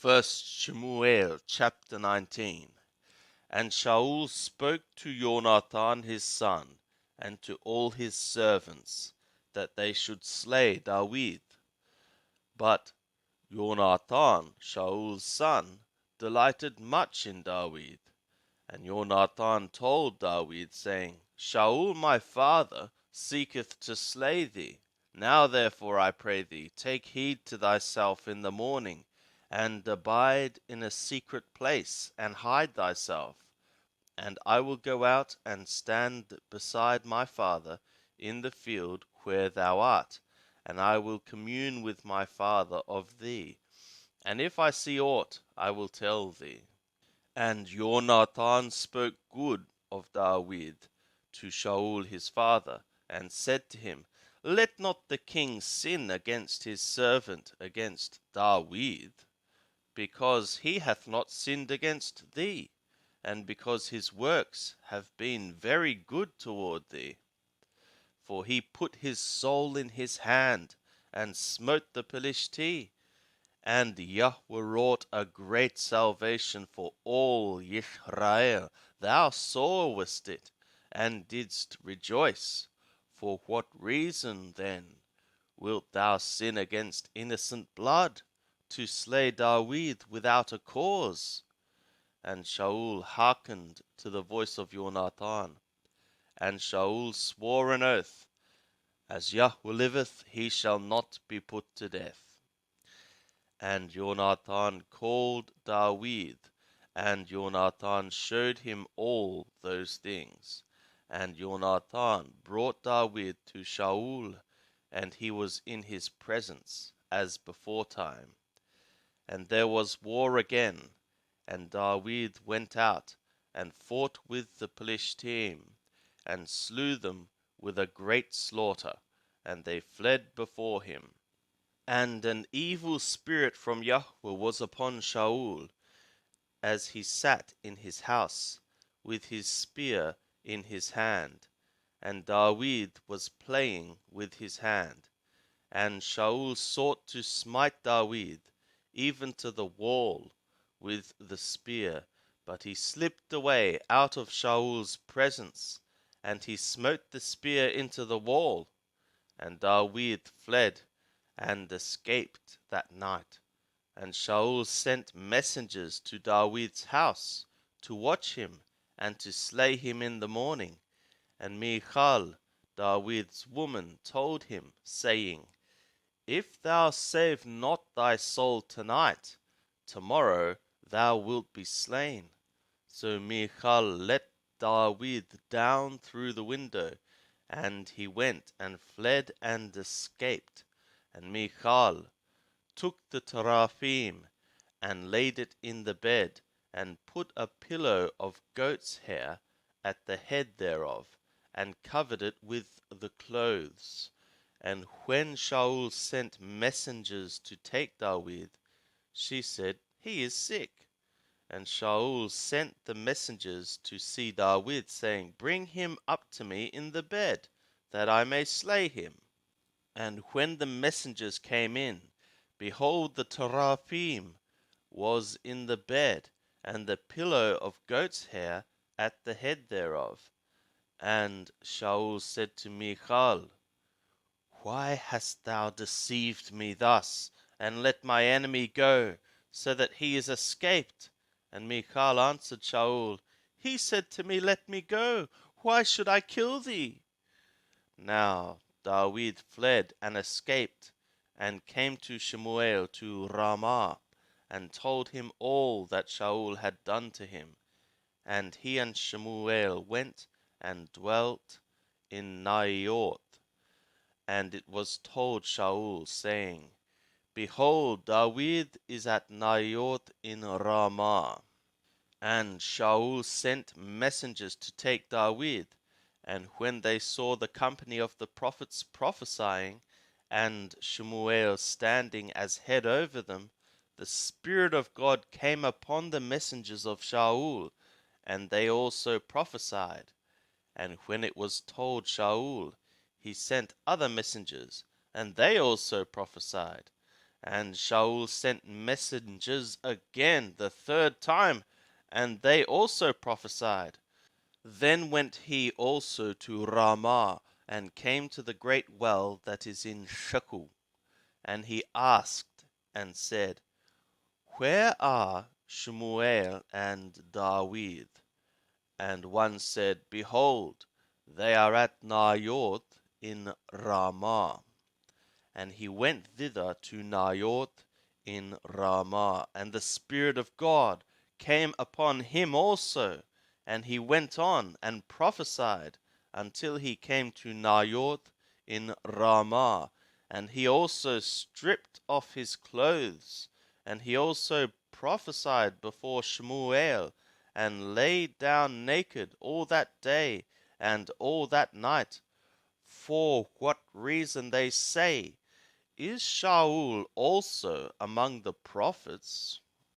First Shemuel chapter 19. And Shaul spoke to Jonathan his son, and to all his servants, that they should slay David. But Jonathan, Shaul's son, delighted much in David. And Jonathan told David, saying, Shaul my father seeketh to slay thee. Now therefore, I pray thee, take heed to thyself in the morning, and abide in a secret place, and hide thyself. And I will go out and stand beside my father in the field where thou art, and I will commune with my father of thee. And if I see aught, I will tell thee. And Jonathan spoke good of David to Shaul his father, and said to him, Let not the king sin against his servant, against David, because he hath not sinned against thee, and because his works have been very good toward thee. For he put his soul in his hand, and smote the Philistine, and Yahweh wrought a great salvation for all Israel. Thou sawest it, and didst rejoice. For what reason, then, wilt thou sin against innocent blood, to slay David without a cause? And Shaul hearkened to the voice of Jonathan. And Shaul swore an oath, As Yahweh liveth, he shall not be put to death. And Jonathan called David, and Jonathan showed him all those things. And Jonathan brought David to Shaul, and he was in his presence as beforetime. And there was war again, and David went out and fought with the Philistine, and slew them with a great slaughter, and they fled before him. And an evil spirit from Yahweh was upon Shaul, as he sat in his house, with his spear in his hand, and David was playing with his hand. And Shaul sought to smite David, even to the wall, with the spear, but he slipped away out of Shaul's presence, and he smote the spear into the wall, and David fled and escaped that night. And Shaul sent messengers to David's house to watch him and to slay him in the morning. And Michal, David's woman, told him, saying, If thou save not thy soul tonight, tomorrow thou wilt be slain. So Michal let David down through the window, and he went and fled and escaped. And Michal took the teraphim, and laid it in the bed, and put a pillow of goat's hair at the head thereof, and covered it with the clothes. And when Shaul sent messengers to take David, she said, He is sick. And Shaul sent the messengers to see David, saying, Bring him up to me in the bed, that I may slay him. And when the messengers came in, behold, the teraphim was in the bed, and the pillow of goat's hair at the head thereof. And Shaul said to Michal, Why hast thou deceived me thus, and let my enemy go, so that he is escaped? And Michal answered Shaul, He said to me, Let me go. Why should I kill thee? Now David fled and escaped, and came to Shemuel to Ramah, and told him all that Shaul had done to him. And he and Shemuel went and dwelt in Naioth. And it was told Shaul, saying, Behold, David is at Naioth in Ramah. And Shaul sent messengers to take David. And when they saw the company of the prophets prophesying, and Shemuel standing as head over them, the Spirit of God came upon the messengers of Shaul, and they also prophesied. And when it was told Shaul, he sent other messengers, and they also prophesied. And Shaul sent messengers again the third time, and they also prophesied. Then went he also to Ramah, and came to the great well that is in Shechem. And he asked and said, Where are Shemuel and David? And one said, Behold, they are at Naioth in Ramah. And he went thither to Naioth in Ramah, and the Spirit of God came upon him also, and he went on and prophesied until he came to Naioth in Ramah. And he also stripped off his clothes, and he also prophesied before Shemuel, and lay down naked all that day and all that night. For what reason they say, Is Shaul also among the prophets?